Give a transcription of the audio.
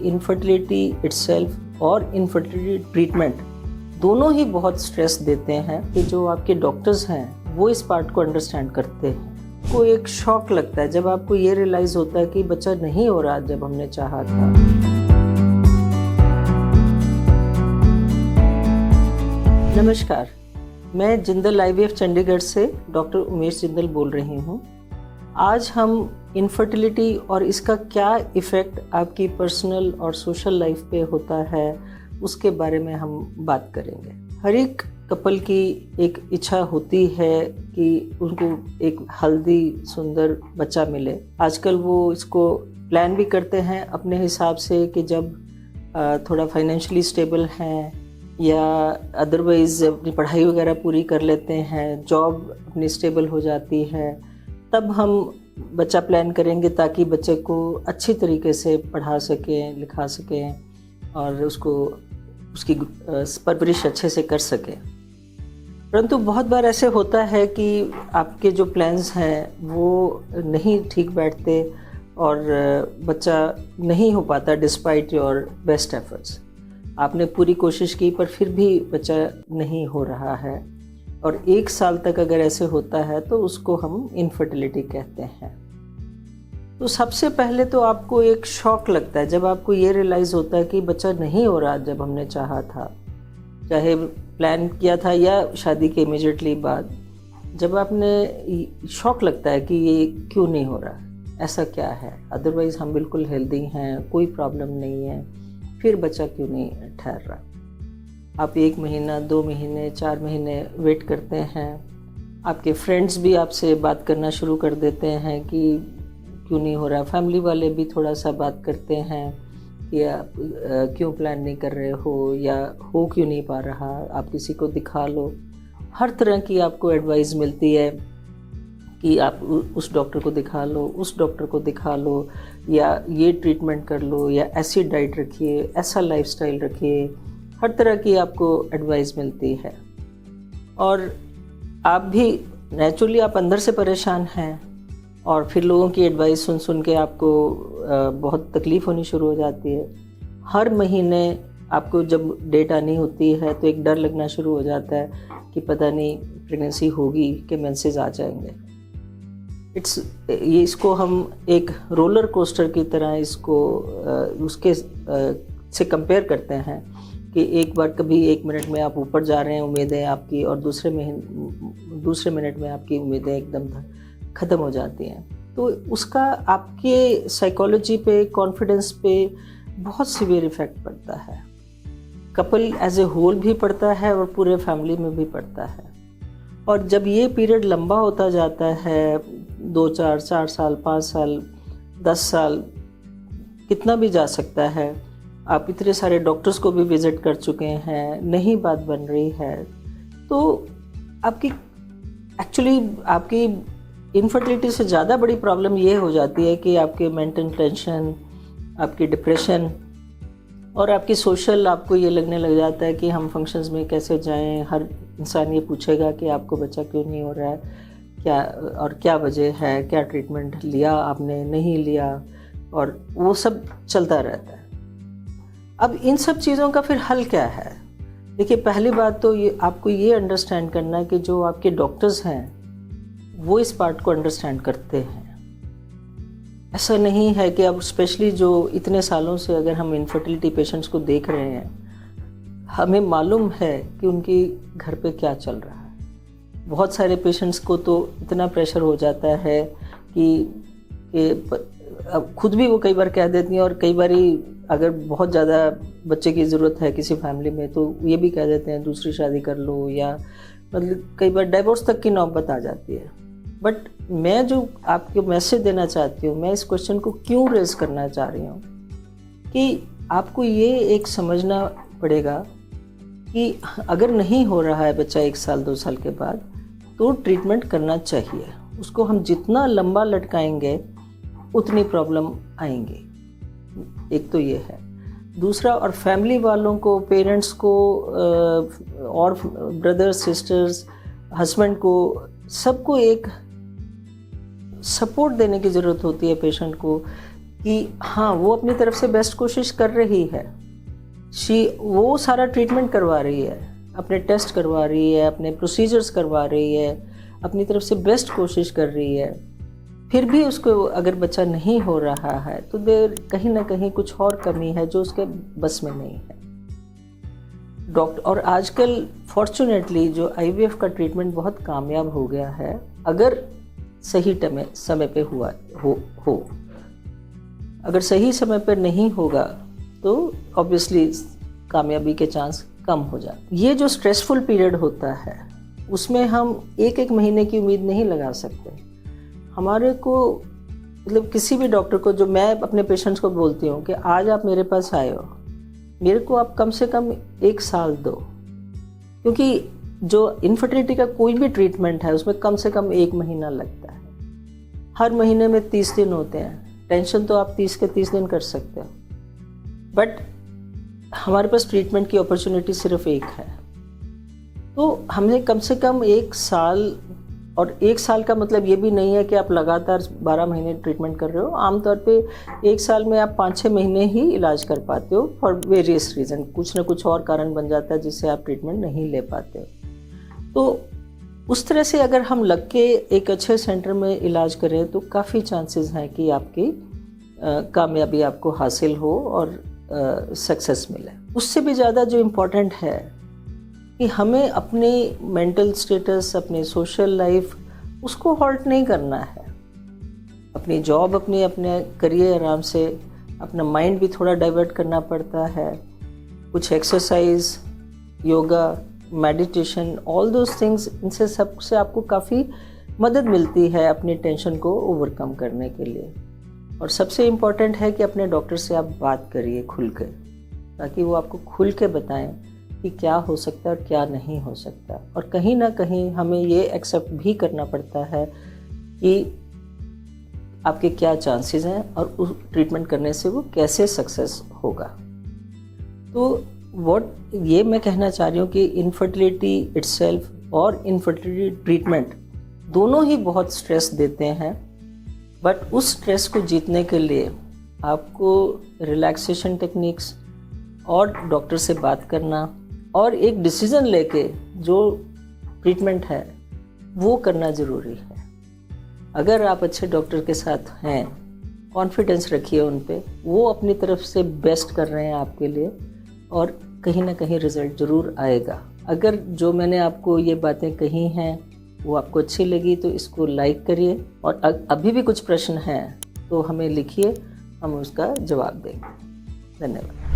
Infertility itself और infertility treatment दोनों ही बहुत स्ट्रेस देते हैं कि जो आपके डॉक्टर्स हैं वो इस पार्ट को अंडरस्टैंड करते हैं। को एक शॉक लगता है जब आपको ये रियलाइज़ होता है कि बच्चा नहीं हो रहा जब हमने चाहा था। नमस्कार, मैं जिंदल IVF चंडीगढ़ से डॉक्टर उमेश जिंदल बोल रही हूँ। आज हम इनफर्टिलिटी और इसका क्या इफ़ेक्ट आपकी पर्सनल और सोशल लाइफ पे होता है उसके बारे में हम बात करेंगे। हर एक कपल की एक इच्छा होती है कि उनको एक हेल्दी सुंदर बच्चा मिले। आजकल वो इसको प्लान भी करते हैं अपने हिसाब से कि जब थोड़ा फाइनेंशियली स्टेबल हैं या अदरवाइज़ अपनी पढ़ाई वगैरह पूरी कर लेते हैं, जॉब अपनी स्टेबल हो जाती है, तब हम बच्चा प्लान करेंगे ताकि बच्चे को अच्छी तरीके से पढ़ा सकें, लिखा सकें और उसकी परवरिश अच्छे से कर सकें। परंतु बहुत बार ऐसे होता है कि आपके जो प्लान्स हैं वो नहीं ठीक बैठते और बच्चा नहीं हो पाता डिस्पाइट योर बेस्ट एफर्ट्स। आपने पूरी कोशिश की पर फिर भी बच्चा नहीं हो रहा है और 1 साल तक अगर ऐसे होता है तो उसको हम इनफर्टिलिटी कहते हैं। तो सबसे पहले तो आपको एक शॉक लगता है जब आपको ये रियलाइज़ होता है कि बच्चा नहीं हो रहा जब हमने चाहा था, चाहे प्लान किया था या शादी के इमीडिएटली बाद। जब आपने शॉक लगता है कि ये क्यों नहीं हो रहा, ऐसा क्या है, अदरवाइज़ हम बिल्कुल हेल्दी हैं, कोई प्रॉब्लम नहीं है, फिर बच्चा क्यों नहीं ठहर रहा। आप 1 महीना, 2 महीने, 4 महीने वेट करते हैं। आपके फ्रेंड्स भी आपसे बात करना शुरू कर देते हैं कि क्यों नहीं हो रहा। फैमिली वाले भी थोड़ा सा बात करते हैं कि आप क्यों प्लान नहीं कर रहे हो या हो क्यों नहीं पा रहा, आप किसी को दिखा लो। हर तरह की आपको एडवाइस मिलती है कि आप उस डॉक्टर को दिखा लो, उस डॉक्टर को दिखा लो, या ये ट्रीटमेंट कर लो, या ऐसी डाइट रखिए, ऐसा लाइफस्टाइल रखिए। हर तरह की आपको एडवाइस मिलती है और आप भी नेचुरली आप अंदर से परेशान हैं और फिर लोगों की एडवाइस सुन सुन के आपको बहुत तकलीफ़ होनी शुरू हो जाती है। हर महीने आपको जब डेट आनी होती है तो एक डर लगना शुरू हो जाता है कि पता नहीं प्रेगनेंसी होगी कि मेंसेस आ जाएंगे। इसको हम एक रोलर कोस्टर की तरह इसको उसके से कंपेयर करते हैं कि एक बार कभी 1 मिनट में आप ऊपर जा रहे हैं उम्मीदें आपकी, और दूसरे मिनट में आपकी उम्मीदें एकदम ख़त्म हो जाती हैं। तो उसका आपके साइकोलॉजी पे, कॉन्फिडेंस पे बहुत सीवियर इफ़ेक्ट पड़ता है। कपल एज ए होल भी पड़ता है और पूरे फैमिली में भी पड़ता है। और जब ये पीरियड लंबा होता जाता है, 2-4 साल, 5 साल, 10 साल, कितना भी जा सकता है। आप इतने सारे डॉक्टर्स को भी विज़िट कर चुके हैं, नहीं बात बन रही है, तो आपकी इनफर्टिलिटी से ज़्यादा बड़ी प्रॉब्लम ये हो जाती है कि आपके मेंटल टेंशन, आपकी डिप्रेशन और आपकी सोशल, आपको ये लगने लग जाता है कि हम फंक्शंस में कैसे जाएं। हर इंसान ये पूछेगा कि आपको बच्चा क्यों नहीं हो रहा है, क्या वजह है, क्या ट्रीटमेंट लिया आपने, नहीं लिया, और वो सब चलता रहता है। अब इन सब चीज़ों का फिर हल क्या है? देखिए, पहली बात तो ये आपको ये अंडरस्टैंड करना है कि जो आपके डॉक्टर्स हैं वो इस पार्ट को अंडरस्टैंड करते हैं। ऐसा नहीं है कि अब स्पेशली जो इतने सालों से अगर हम इनफर्टिलिटी पेशेंट्स को देख रहे हैं, हमें मालूम है कि उनकी घर पे क्या चल रहा है। बहुत सारे पेशेंट्स को तो इतना प्रेशर हो जाता है कि अब खुद भी वो कई बार कह देती हैं, और कई बार अगर बहुत ज़्यादा बच्चे की ज़रूरत है किसी फैमिली में तो ये भी कह देते हैं दूसरी शादी कर लो, या मतलब कई बार डाइवोर्स तक की नौबत आ जाती है। बट मैं जो आपको मैसेज देना चाहती हूँ, मैं इस क्वेश्चन को क्यों रेज करना चाह रही हूँ कि आपको ये एक समझना पड़ेगा कि अगर नहीं हो रहा है बच्चा 1 साल 2 साल के बाद, तो ट्रीटमेंट करना चाहिए। उसको हम जितना लंबा लटकाएंगे उतनी प्रॉब्लम आएंगी। एक तो ये है। दूसरा, और फैमिली वालों को, पेरेंट्स को और ब्रदर्स, सिस्टर्स, हस्बैंड को, सबको एक सपोर्ट देने की ज़रूरत होती है पेशेंट को कि हाँ, वो अपनी तरफ से बेस्ट कोशिश कर रही है, वो सारा ट्रीटमेंट करवा रही है, अपने टेस्ट करवा रही है, अपने प्रोसीजर्स करवा रही है, अपनी तरफ से बेस्ट कोशिश कर रही है, फिर भी उसको अगर बच्चा नहीं हो रहा है तो देर कहीं ना कहीं कुछ और कमी है जो उसके बस में नहीं है। डॉक्टर और आजकल फॉर्चुनेटली जो आईवीएफ का ट्रीटमेंट बहुत कामयाब हो गया है, अगर सही समय पे हुआ हो। अगर सही समय पर नहीं होगा तो ऑब्वियसली कामयाबी के चांस कम हो जाते। ये जो स्ट्रेसफुल पीरियड होता है उसमें हम एक महीने की उम्मीद नहीं लगा सकते। हमारे को मतलब किसी भी डॉक्टर को, जो मैं अपने पेशेंट्स को बोलती हूँ कि आज आप मेरे पास आए हो, मेरे को आप कम से कम 1 साल दो, क्योंकि जो इनफर्टिलिटी का कोई भी ट्रीटमेंट है उसमें कम से कम 1 महीना लगता है। हर महीने में 30 दिन होते हैं, टेंशन तो आप 30 के 30 दिन कर सकते हो, बट हमारे पास ट्रीटमेंट की अपॉर्चुनिटी सिर्फ 1 है। तो हमें कम से कम 1 साल, और 1 साल का मतलब ये भी नहीं है कि आप लगातार 12 महीने ट्रीटमेंट कर रहे हो। आमतौर पे 1 साल में आप 5-6 महीने ही इलाज कर पाते हो फॉर वेरियस रीज़न, कुछ ना कुछ और कारण बन जाता है जिससे आप ट्रीटमेंट नहीं ले पाते हो। तो उस तरह से अगर हम लग के एक अच्छे सेंटर में इलाज करें तो काफ़ी चांसेस हैं कि आपकी कामयाबी आपको हासिल हो और सक्सेस मिले। उससे भी ज़्यादा जो इम्पोर्टेंट है कि हमें अपने मेंटल स्टेटस, अपने सोशल लाइफ, उसको हॉल्ट नहीं करना है। अपनी जॉब, अपने करियर आराम से, अपना माइंड भी थोड़ा डाइवर्ट करना पड़ता है। कुछ exercise, yoga, meditation, all those things, इनसे सबसे आपको काफ़ी मदद मिलती है अपनी टेंशन को ओवरकम करने के लिए। और सबसे इम्पॉर्टेंट है कि अपने डॉक्टर से आप बात करिए खुल के, ताकि वो आपको खुल के बताएं कि क्या हो सकता है और क्या नहीं हो सकता। और कहीं ना कहीं हमें ये एक्सेप्ट भी करना पड़ता है कि आपके क्या चांसेस हैं और उस ट्रीटमेंट करने से वो कैसे सक्सेस होगा। तो ये मैं कहना चाह रही हूँ कि इनफर्टिलिटी इटसेल्फ और इनफर्टिलिटी ट्रीटमेंट दोनों ही बहुत स्ट्रेस देते हैं, बट उस स्ट्रेस को जीतने के लिए आपको रिलैक्सेशन टेक्निक्स और डॉक्टर से बात करना और एक डिसीज़न लेके जो ट्रीटमेंट है वो करना ज़रूरी है। अगर आप अच्छे डॉक्टर के साथ हैं, कॉन्फिडेंस रखिए उन पे, वो अपनी तरफ से बेस्ट कर रहे हैं आपके लिए और कहीं ना कहीं रिज़ल्ट ज़रूर आएगा। अगर जो मैंने आपको ये बातें कही हैं वो आपको अच्छी लगी तो इसको लाइक करिए, और अभी भी कुछ प्रश्न हैं तो हमें लिखिए, हम उसका जवाब देंगे। धन्यवाद।